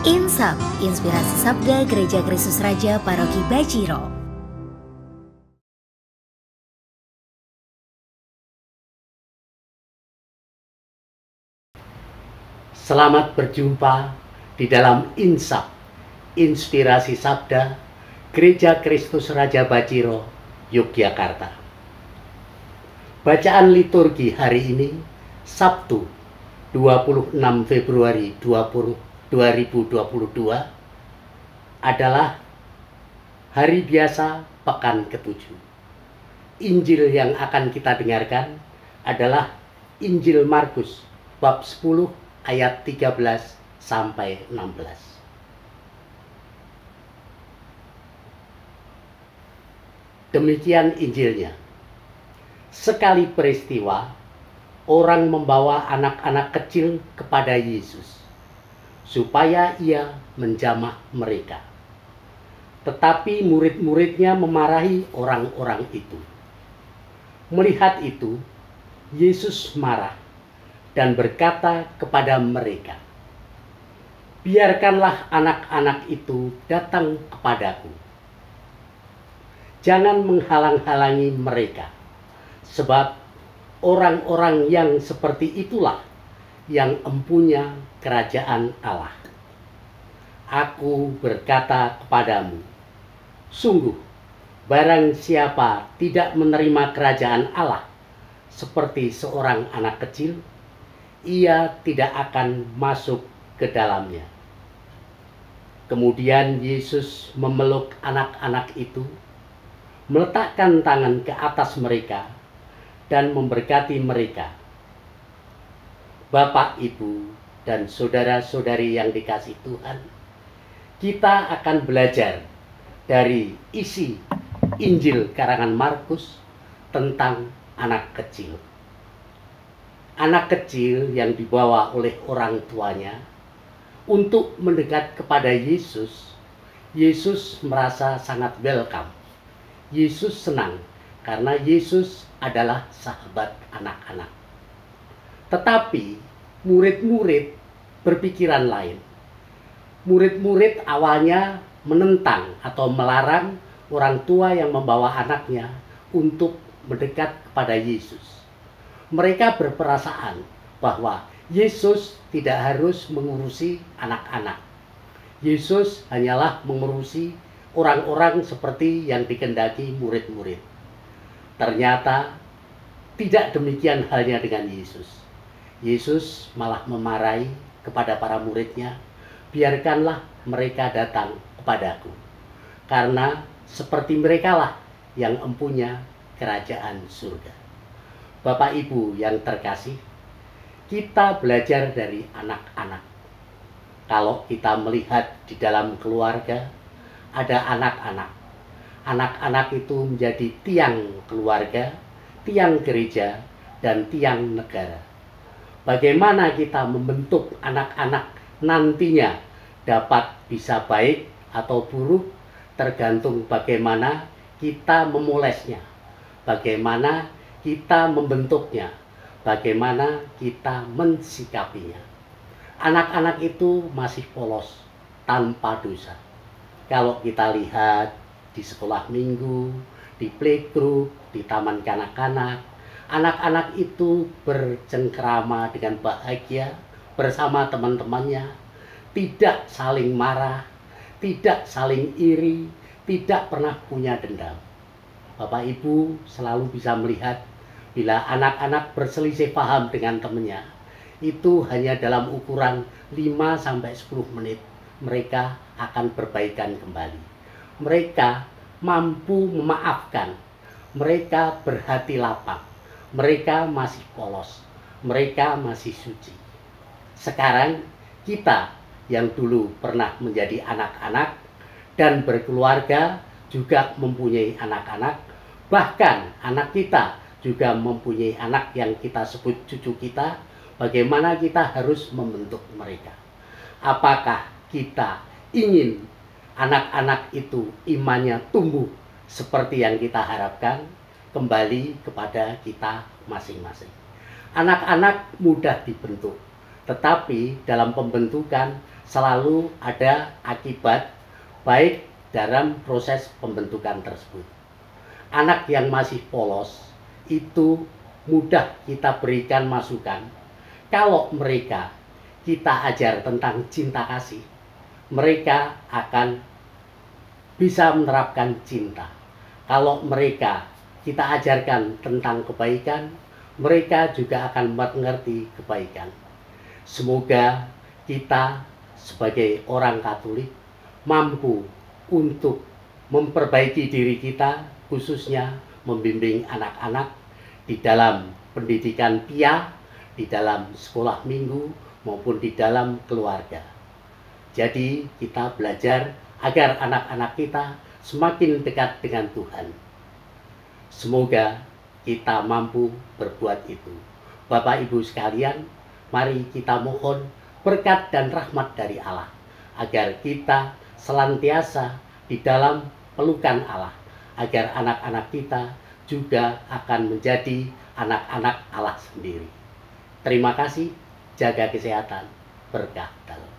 Insap, Inspirasi Sabda Gereja Kristus Raja Paroki Bajiro. Selamat berjumpa di dalam Insap, Inspirasi Sabda Gereja Kristus Raja Bajiro, Yogyakarta. Bacaan liturgi hari ini, Sabtu 26 Februari 2022 adalah hari biasa pekan ke-7. Injil yang akan kita dengarkan adalah Injil Markus bab 10 ayat 13 sampai 16. Demikian Injilnya. Sekali peristiwa, orang membawa anak-anak kecil kepada Yesus supaya ia menjamah mereka. Tetapi murid-muridnya memarahi orang-orang itu. Melihat itu, Yesus marah dan berkata kepada mereka, "Biarkanlah anak-anak itu datang kepadaku. Jangan menghalang-halangi mereka, sebab orang-orang yang seperti itulah yang empunya kerajaan Allah. Aku berkata kepadamu, sungguh, barang siapa tidak menerima kerajaan Allah seperti seorang anak kecil, ia tidak akan masuk ke dalamnya." Kemudian Yesus memeluk anak-anak itu, meletakkan tangan ke atas mereka, dan memberkati mereka. Bapak, Ibu, dan saudara-saudari yang dikasihi Tuhan, kita akan belajar dari isi Injil karangan Markus tentang anak kecil. Anak kecil yang dibawa oleh orang tuanya untuk mendekat kepada Yesus. Yesus merasa sangat welcome. Yesus senang karena Yesus adalah sahabat anak-anak. Tetapi murid-murid berpikiran lain. Murid-murid awalnya menentang atau melarang orang tua yang membawa anaknya untuk mendekat kepada Yesus. Mereka berperasaan bahwa Yesus tidak harus mengurusi anak-anak. Yesus hanyalah mengurusi orang-orang seperti yang dikehendaki murid-murid. Ternyata tidak demikian halnya dengan Yesus. Yesus malah memarahi kepada para muridnya, "Biarkanlah mereka datang kepadaku, karena seperti merekalah yang empunya kerajaan surga." Bapak Ibu yang terkasih, kita belajar dari anak-anak. Kalau kita melihat di dalam keluarga, ada anak-anak. Anak-anak itu menjadi tiang keluarga, tiang gereja, dan tiang negara. Bagaimana kita membentuk anak-anak nantinya dapat bisa baik atau buruk, tergantung bagaimana kita memolesnya, bagaimana kita membentuknya, bagaimana kita mensikapinya. Anak-anak itu masih polos, tanpa dosa. Kalau kita lihat di sekolah minggu, di playgroup, di taman kanak-kanak, anak-anak itu bercengkrama dengan bahagia bersama teman-temannya, tidak saling marah, tidak saling iri, tidak pernah punya dendam. Bapak Ibu selalu bisa melihat bila anak-anak berselisih paham dengan temannya, itu hanya dalam ukuran 5-10 menit mereka akan berbaikan kembali. Mereka mampu memaafkan, mereka berhati lapang, mereka masih polos, mereka masih suci. Sekarang kita yang dulu pernah menjadi anak-anak dan berkeluarga juga mempunyai anak-anak, bahkan anak kita juga mempunyai anak yang kita sebut cucu kita. Bagaimana kita harus membentuk mereka? Apakah kita ingin anak-anak itu imannya tumbuh seperti yang kita harapkan? Kembali kepada kita masing-masing. Anak-anak mudah dibentuk, tetapi dalam pembentukan selalu ada akibat baik dalam proses pembentukan tersebut. Anak yang masih polos itu mudah kita berikan masukan. Kalau mereka kita ajar tentang cinta kasih, mereka akan bisa menerapkan cinta. Kalau mereka kita ajarkan tentang kebaikan, mereka juga akan mengerti kebaikan. Semoga kita sebagai orang Katolik mampu untuk memperbaiki diri kita, khususnya membimbing anak-anak di dalam pendidikan pia, di dalam sekolah minggu, maupun di dalam keluarga. Jadi kita belajar agar anak-anak kita semakin dekat dengan Tuhan. Semoga kita mampu berbuat itu. Bapak Ibu sekalian, mari kita mohon berkat dan rahmat dari Allah, agar kita senantiasa di dalam pelukan Allah, agar anak-anak kita juga akan menjadi anak-anak Allah sendiri. Terima kasih, jaga kesehatan, berkah dalam.